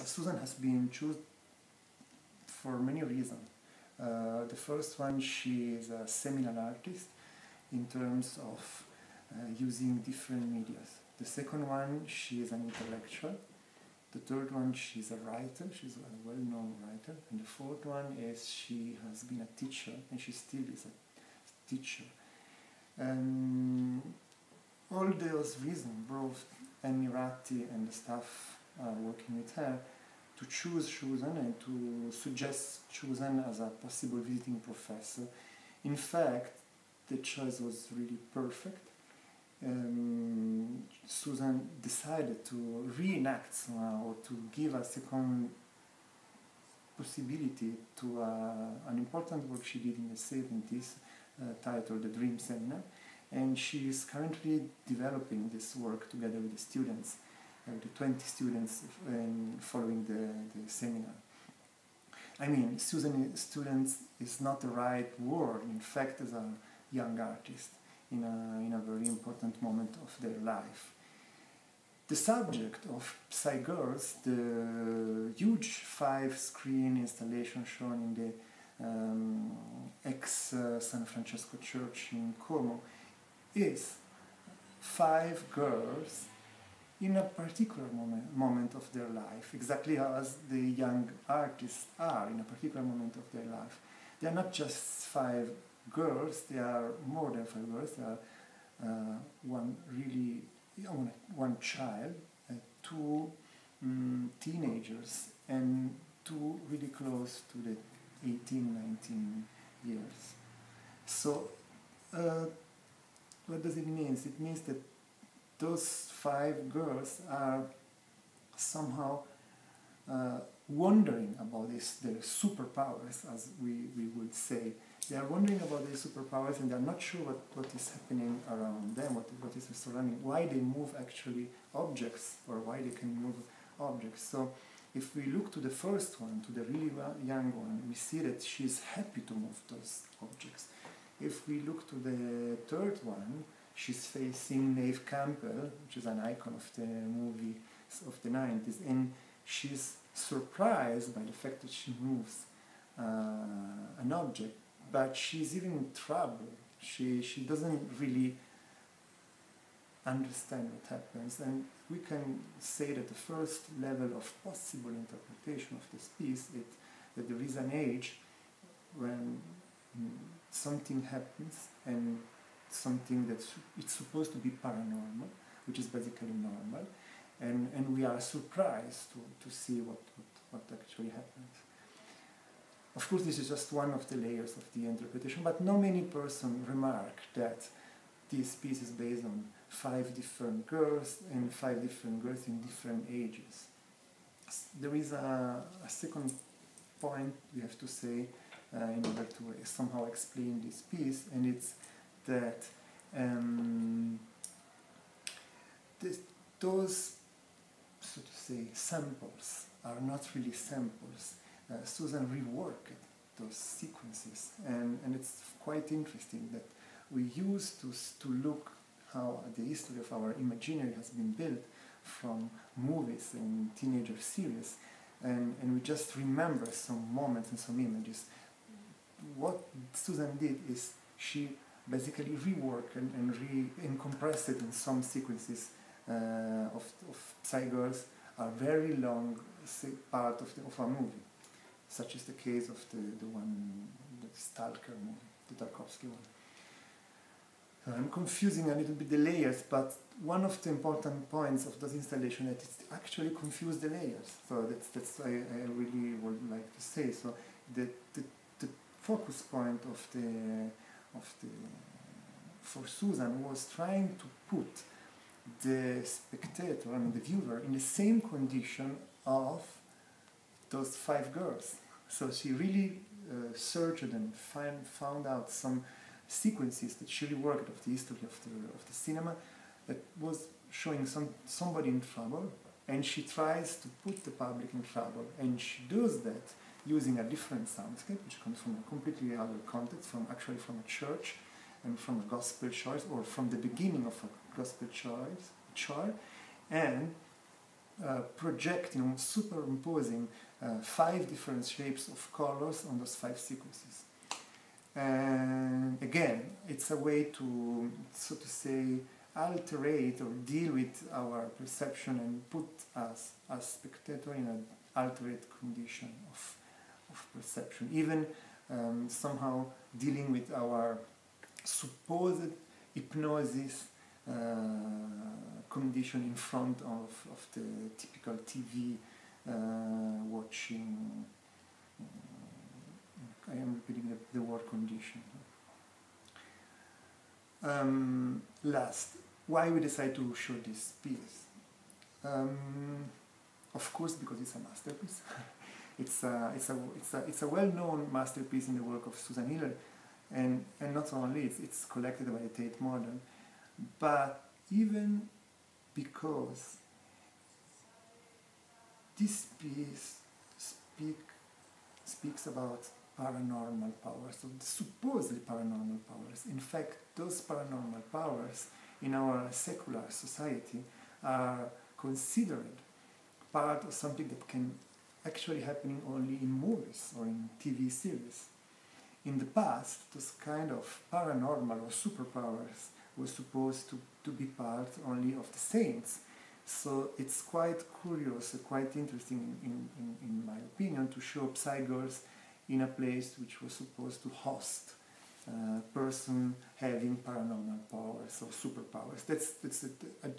Susan has been chosen for many reasons. The first one, she is a seminal artist in terms of using different medias. The second one, she is an intellectual. The third one, she's a writer, she's a well-known writer. And the fourth one is she has been a teacher, and she still is a teacher. All those reasons brought Emirati and the staff working with her to choose Susan and to suggest Susan as a possible visiting professor. In fact, the choice was really perfect. Susan decided to reenact or to give a second possibility to an important work she did in the 70s titled The Dream Seminar, and she is currently developing this work together with the students, the 20 students following the seminar. I mean, students is not the right word, in fact, as a young artist in a very important moment of their life. The subject of Psy Girls, the huge 5-screen installation shown in the ex-San Francesco Church in Como, is 5 girls in a particular moment of their life, exactly as the young artists are in a particular moment of their life. They are not just 5 girls, they are more than 5 girls. They are one child, 2 teenagers, and 2 really close to the 18-19 years. So what does it mean? It means that those 5 girls are somehow wondering about their superpowers, as we would say. They are wondering about their superpowers, and they are not sure what is happening around them, what is surrounding, why they move actually objects, or why they can move objects. So if we look to the first one, to the really young one, we see that she is happy to move those objects. If we look to the third one, she's facing Neve Campbell, which is an icon of the movie of the 90s, and she's surprised by the fact that she moves an object, but she's even in trouble. She doesn't really understand what happens, and we can say that the first level of possible interpretation of this piece is that there is an age when something happens, and something that it's supposed to be paranormal, which is basically normal, and we are surprised to see what actually happens. Of course, this is just one of the layers of the interpretation, but not many persons remark that this piece is based on 5 different girls, and 5 different girls in different ages. There is a second point we have to say in order to somehow explain this piece, and it's that those, so to say, samples are not really samples. Susan reworked those sequences, and it's quite interesting that we used to look how the history of our imaginary has been built from movies and teenager series, and we just remember some moments and some images. What Susan did is she basically reworked and compressed it in some sequences of Psy Girls, a very long part of a movie, such as the case of the Stalker movie, the Tarkovsky one. I'm confusing a little bit the layers, but one of the important points of those installations is that it actually confused the layers. So that's what I really would like to say. So the focus point for Susan was trying to put the spectator, the viewer, in the same condition of those 5 girls. So she really searched and found out some sequences that she reworked of the history of the cinema that was showing somebody in trouble, and she tries to put the public in trouble, and she does that using a different soundscape, which comes from a completely other context, from a church, and from a gospel choice, or from the beginning of a gospel choir, and projecting, superimposing 5 different shapes of colors on those 5 sequences. And again, it's a way to, so to say, alterate or deal with our perception and put us as spectator in an altered condition of perception, even somehow dealing with our supposed hypnosis condition in front of the typical TV watching. I am repeating the word condition. Last, why we decide to show this piece? Of course, because it's a masterpiece. It's a well-known masterpiece in the work of Susan Hiller, and not only it's collected by the Tate Modern, but even because this piece speaks about paranormal powers, so supposedly paranormal powers. In fact, those paranormal powers in our secular society are considered part of something that can actually happening only in movies or in TV series. In the past, those kind of paranormal or superpowers were supposed to be part only of the saints. So it's quite curious, quite interesting in my opinion, to show Psy-Girls in a place which was supposed to host a person having paranormal powers or superpowers.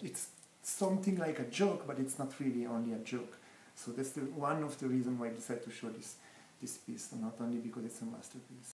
It's something like a joke, but it's not really only a joke. So that's one of the reasons why I decided to show this piece, not only because it's a masterpiece.